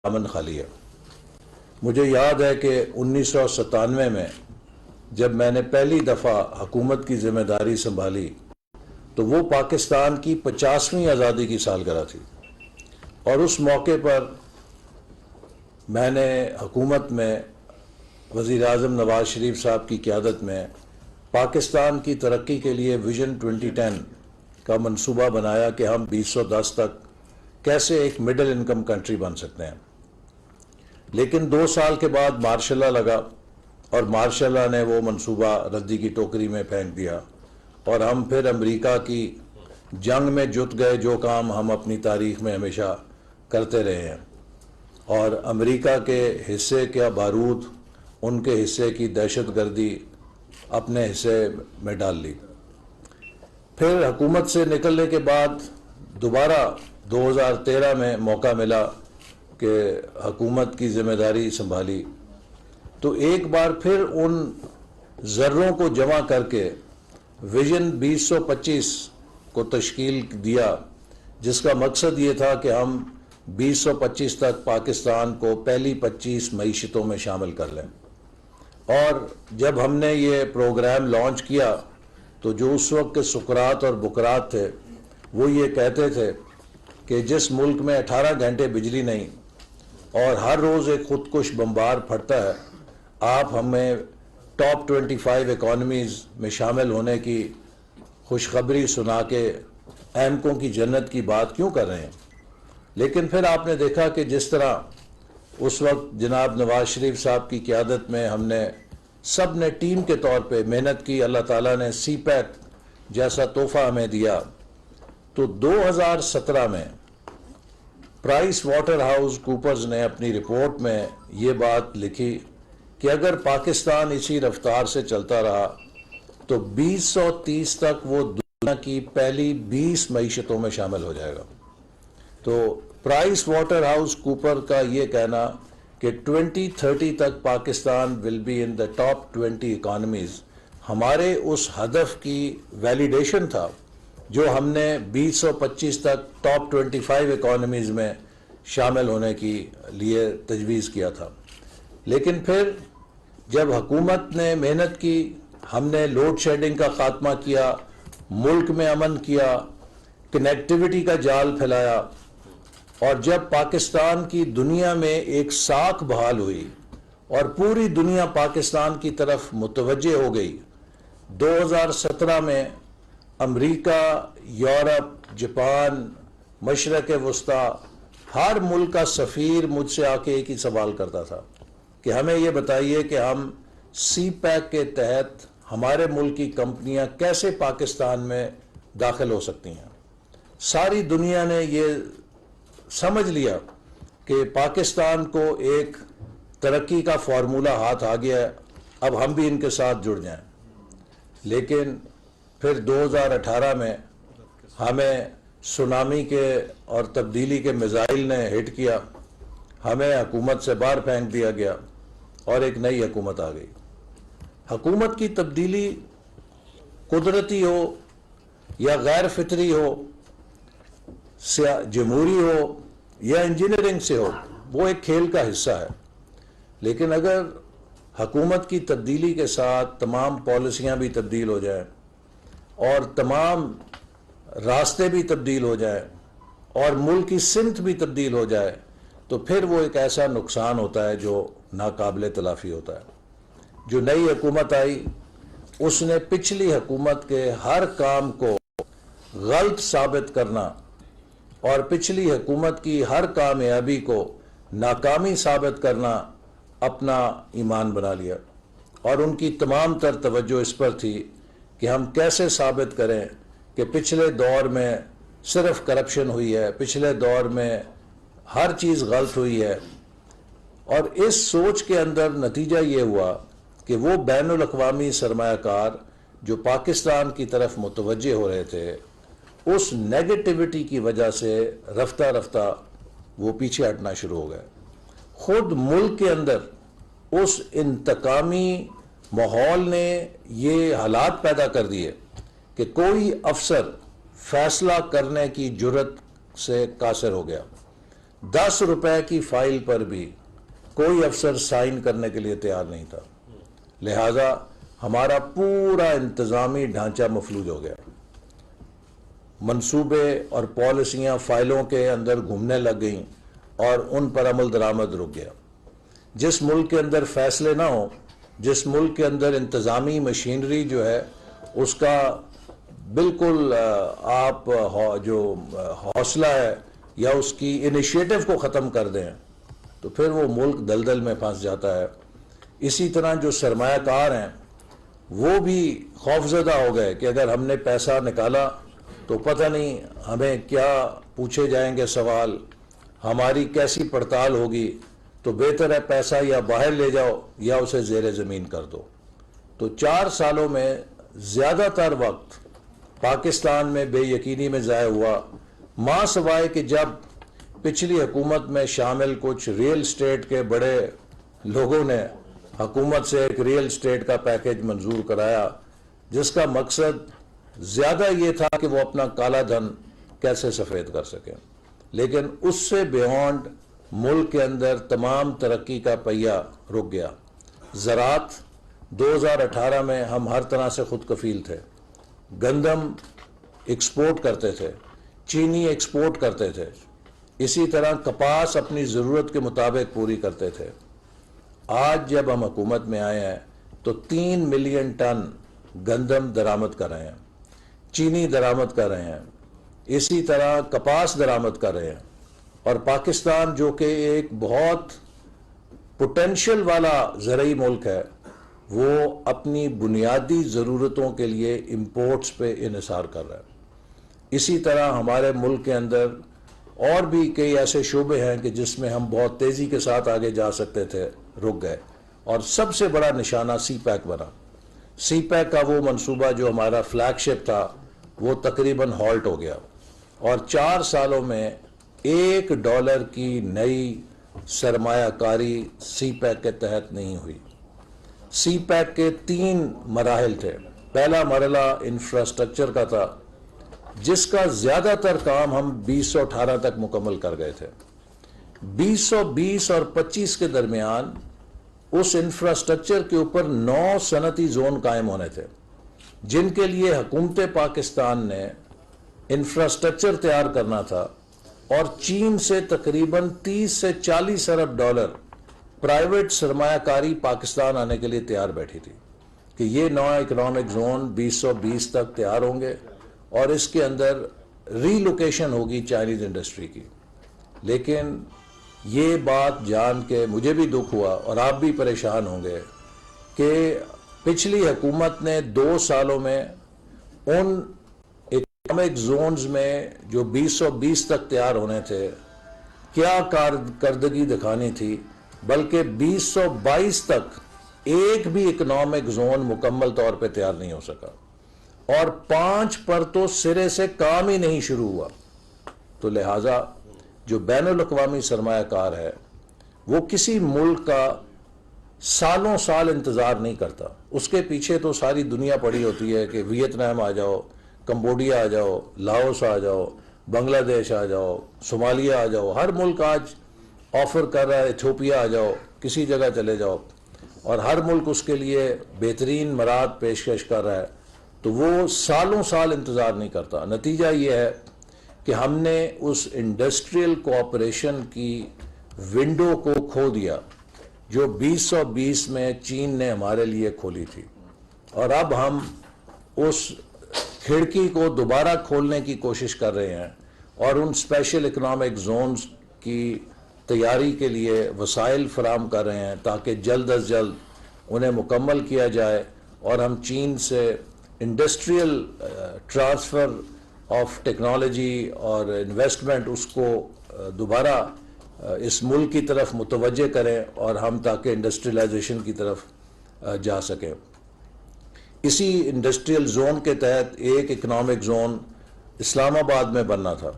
दामन खाली है। मुझे याद है कि 1997 में जब मैंने पहली दफ़ा हुकूमत की जिम्मेदारी संभाली तो वो पाकिस्तान की 50वीं आज़ादी की सालगिरह थी और उस मौके पर मैंने हुकूमत में वज़ीर आज़म नवाज शरीफ साहब की क़यादत में पाकिस्तान की तरक्की के लिए विजन 2010 का मंसूबा बनाया कि हम 2010 तक कैसे एक मिडिल इनकम कंट्री बन सकते हैं। लेकिन 2 साल के बाद मार्शल लॉ लगा और मार्शल लॉ ने वो मंसूबा रद्दी की टोकरी में फेंक दिया और हम फिर अमेरिका की जंग में जुट गए, जो काम हम अपनी तारीख में हमेशा करते रहे हैं, और अमेरिका के हिस्से का बारूद उनके हिस्से की दहशतगर्दी अपने हिस्से में डाल ली। फिर हुकूमत से निकलने के बाद दोबारा 2013 में मौका मिला कि हुकूमत की जिम्मेदारी संभाली, तो एक बार फिर उन ज़र्रों को जमा करके विजन 2025 को तश्कील दिया, जिसका मकसद ये था कि हम 2025 तक पाकिस्तान को पहली 25 मईशतों में शामिल कर लें। और जब हमने ये प्रोग्राम लॉन्च किया तो जो उस वक्त के सुकरात और बुकरात थे वो ये कहते थे कि जिस मुल्क में 18 घंटे बिजली नहीं और हर रोज़ एक खुदकुश बम्बार फटता है, आप हमें टॉप 25 इकॉनमीज़ में शामिल होने की खुशखबरी सुना के अहमकों की जन्नत की बात क्यों कर रहे हैं। लेकिन फिर आपने देखा कि जिस तरह उस वक्त जनाब नवाज शरीफ साहब की क़यादत में हमने सब ने टीम के तौर पे मेहनत की, अल्लाह ताला ने सीपैक जैसा तोहफा हमें दिया, तो 2017 में प्राइस वाटर हाउस कूपर्स ने अपनी रिपोर्ट में ये बात लिखी कि अगर पाकिस्तान इसी रफ्तार से चलता रहा तो 2030 तक वो दुनिया की पहली 20 मईशतों में शामिल हो जाएगा। तो प्राइस वाटर हाउस कूपर का ये कहना कि 2030 तक Pakistan will be in the top 20 economies हमारे उस हदफ की वैलिडेशन था जो हमने 2025 तक टॉप 25 इकॉनमीज़ में शामिल होने की लिए तजवीज़ किया था। लेकिन फिर जब हुकूमत ने मेहनत की, हमने लोड शेडिंग का खात्मा किया, मुल्क में अमन किया, कनेक्टिविटी का जाल फैलाया, और जब पाकिस्तान की दुनिया में एक साख बहाल हुई और पूरी दुनिया पाकिस्तान की तरफ मुतवज्जे हो गई, 2017 में अमेरिका, यूरोप, जापान, मशरक़ वस्ता, हर मुल्क का सफ़ीर मुझसे आके एक ही सवाल करता था कि हमें ये बताइए कि हम सीपैक के तहत हमारे मुल्क की कंपनियां कैसे पाकिस्तान में दाखिल हो सकती हैं। सारी दुनिया ने ये समझ लिया कि पाकिस्तान को एक तरक्की का फार्मूला हाथ आ गया है, अब हम भी इनके साथ जुड़ जाएं। लेकिन फिर 2018 में हमें सुनामी के और तब्दीली के मिसाइल ने हिट किया, हमें हुकूमत से बाहर फेंक दिया गया और एक नई हुकूमत आ गई। हुकूमत की तब्दीली कुदरती हो या गैर फितरी हो, जमहूरी हो या इंजीनियरिंग से हो, वो एक खेल का हिस्सा है। लेकिन अगर हुकूमत की तब्दीली के साथ तमाम पॉलिसियाँ भी तब्दील हो जाएं और तमाम रास्ते भी तब्दील हो जाएं और मुल्क की सिमत भी तब्दील हो जाए, तो फिर वो एक ऐसा नुकसान होता है जो नाकाबिले तलाफ़ी होता है। जो नई हुकूमत आई उसने पिछली हुकूमत के हर काम को गलत साबित करना और पिछली हुकूमत की हर कामयाबी को नाकामी साबित करना अपना ईमान बना लिया, और उनकी तमाम तर तवज्जो इस पर थी कि हम कैसे साबित करें कि पिछले दौर में सिर्फ करप्शन हुई है, पिछले दौर में हर चीज़ गलत हुई है। और इस सोच के अंदर नतीजा ये हुआ कि वो बैनुल अक़वामी सरमायाकार जो पाकिस्तान की तरफ मुतवज्जे हो रहे थे, उस नेगेटिविटी की वजह से रफ्ता रफ्ता वो पीछे हटना शुरू हो गए। खुद मुल्क के अंदर उस इंतकामी माहौल ने ये हालात पैदा कर दिए कि कोई अफसर फैसला करने की जुर्रत से कासिर हो गया। 10 रुपए की फाइल पर भी कोई अफसर साइन करने के लिए तैयार नहीं था। लिहाजा हमारा पूरा इंतजामी ढांचा मफलूज हो गया। मंसूबे और पॉलिसियां फाइलों के अंदर घूमने लग गईं और उन पर अमल दरामद रुक गया। जिस मुल्क के अंदर फैसले ना हो, जिस मुल्क के अंदर इंतजामी मशीनरी जो है उसका बिल्कुल आप जो हौसला है या उसकी इनिशिएटिव को ख़त्म कर दें, तो फिर वो मुल्क दलदल में फंस जाता है। इसी तरह जो सरमायाकार हैं वो भी खौफजदा हो गए कि अगर हमने पैसा निकाला तो पता नहीं हमें क्या पूछे जाएंगे सवाल, हमारी कैसी पड़ताल होगी, तो बेहतर है पैसा या बाहर ले जाओ या उसे ज़ेरे ज़मीन कर दो। तो 4 सालों में ज़्यादातर वक्त पाकिस्तान में बेयकीनी में ज़ाया हुआ, माँ सवाए कि जब पिछली हुकूमत में शामिल कुछ रियल स्टेट के बड़े लोगों ने हुकूमत से एक रियल स्टेट का पैकेज मंजूर कराया जिसका मकसद ज़्यादा ये था कि वो अपना काला धन कैसे सफ़ेद कर सकें, लेकिन उससे बियॉन्ड मुल्क के अंदर तमाम तरक्की का पहिया रुक गया। ज़राअत 2018 में हम हर तरह से खुद कफील थे, गंदम एक्सपोर्ट करते थे, चीनी एक्सपोर्ट करते थे, इसी तरह कपास अपनी ज़रूरत के मुताबिक पूरी करते थे। आज जब हम हुकूमत में आए हैं तो 3 मिलियन टन गंदम दरामद कर रहे हैं, चीनी दरामद कर रहे हैं, इसी तरह कपास दरामद कर रहे हैं। और पाकिस्तान जो कि एक बहुत पोटेंशियल वाला ज़रई मुल्क है, वो अपनी बुनियादी ज़रूरतों के लिए इंपोर्ट्स पे इन्हिसार कर रहा है। इसी तरह हमारे मुल्क के अंदर और भी कई ऐसे शोबे हैं कि जिसमें हम बहुत तेज़ी के साथ आगे जा सकते थे, रुक गए। और सबसे बड़ा निशाना सी पैक बना। सी पैक का वो मंसूबा जो हमारा फ्लैगशिप था वो तकरीबन हॉल्ट हो गया और 4 सालों में $1 की नई सरमायाकारी सी पैक के तहत नहीं हुई। सी पैक के 3 मराहल थे। पहला मरला इंफ्रास्ट्रक्चर का था जिसका ज़्यादातर काम हम 2018 तक मुकम्मल कर गए थे। 2020 और 25 के दरमियान उस इंफ्रास्ट्रक्चर के ऊपर 9 सनती जोन कायम होने थे जिनके लिए हुकूमत पाकिस्तान ने इंफ्रास्ट्रक्चर तैयार करना था और चीन से तकरीबन 30 से 40 अरब डॉलर प्राइवेट सरमायाकारी पाकिस्तान आने के लिए तैयार बैठी थी कि ये 9 इकोनॉमिक जोन 2020 तक तैयार होंगे और इसके अंदर रीलोकेशन होगी चाइनीज इंडस्ट्री की। लेकिन ये बात जान के मुझे भी दुख हुआ और आप भी परेशान होंगे कि पिछली हुकूमत ने 2 सालों में उन इकोनॉमिक जोन्स में जो 2020 तक तैयार होने थे क्या कारकर्दगी दिखानी थी, बल्कि 2022 तक एक भी इकोनॉमिक जोन मुकम्मल तौर पे तैयार नहीं हो सका और 5 पर तो सिरे से काम ही नहीं शुरू हुआ। तो लिहाजा जो बैनुल अक़वामी सरमायाकार है वो किसी मुल्क का सालों साल इंतज़ार नहीं करता। उसके पीछे तो सारी दुनिया पड़ी होती है कि वियतनाम आ जाओ, कंबोडिया आ जाओ, लाओस आ जाओ, बांग्लादेश आ जाओ, सोमालिया आ जाओ, हर मुल्क आज ऑफर कर रहा है, इथियोपिया आ जाओ, किसी जगह चले जाओ और हर मुल्क उसके लिए बेहतरीन मराद पेशकश कर रहा है। तो वो सालों साल इंतज़ार नहीं करता। नतीजा ये है कि हमने उस इंडस्ट्रियल कोऑपरेशन की विंडो को खो दिया जो 2020 में चीन ने हमारे लिए खोली थी और अब हम उस खिड़की को दोबारा खोलने की कोशिश कर रहे हैं और उन स्पेशल इकोनॉमिक जोन्स की तैयारी के लिए वसाइल फराम कर रहे हैं ताकि जल्द अज जल्द उन्हें मुकम्मल किया जाए और हम चीन से इंडस्ट्रियल ट्रांसफ़र ऑफ टेक्नोलॉजी और इन्वेस्टमेंट उसको दोबारा इस मुल्क की तरफ मुतवज्जे करें और हम ताकि इंडस्ट्रियलाइजेशन की तरफ जा सकें। इसी इंडस्ट्रियल जोन के तहत एक इकोनॉमिक जोन इस्लामाबाद में बनना था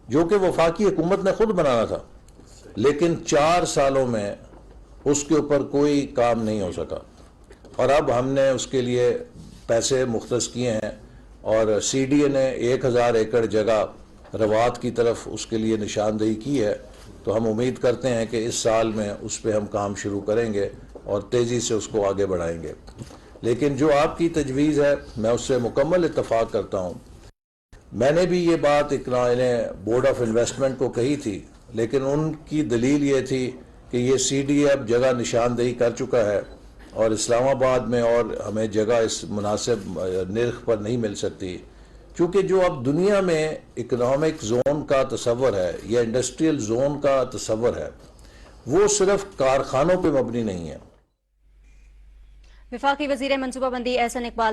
जो कि वफाकी हुकूमत ने खुद बनाना था, लेकिन 4 सालों में उसके ऊपर कोई काम नहीं हो सका और अब हमने उसके लिए पैसे मुख्तस किए हैं और CDA ने 1000 एकड़ जगह रवात की तरफ उसके लिए निशानदेही की है तो हम उम्मीद करते हैं कि इस साल में उस पर हम काम शुरू करेंगे और तेज़ी से उसको आगे बढ़ाएंगे। लेकिन जो आपकी तजवीज़ है मैं उससे मुकम्मल इत्तफाक करता हूँ। मैंने भी ये बात इन्हें बोर्ड ऑफ इन्वेस्टमेंट को कही थी, लेकिन उनकी दलील ये थी कि ये CDA अब जगह निशानदेही कर चुका है और इस्लामाबाद में और हमें जगह इस मुनासिब निर्ख पर नहीं मिल सकती, क्योंकि जो अब दुनिया में इकोनॉमिक जोन का तस्वर है या इंडस्ट्रियल जोन का तस्वर है वो सिर्फ कारखानों पर मबनी नहीं है। वफाकी वज़ीर मनसूबाबंदी एहसन इकबाल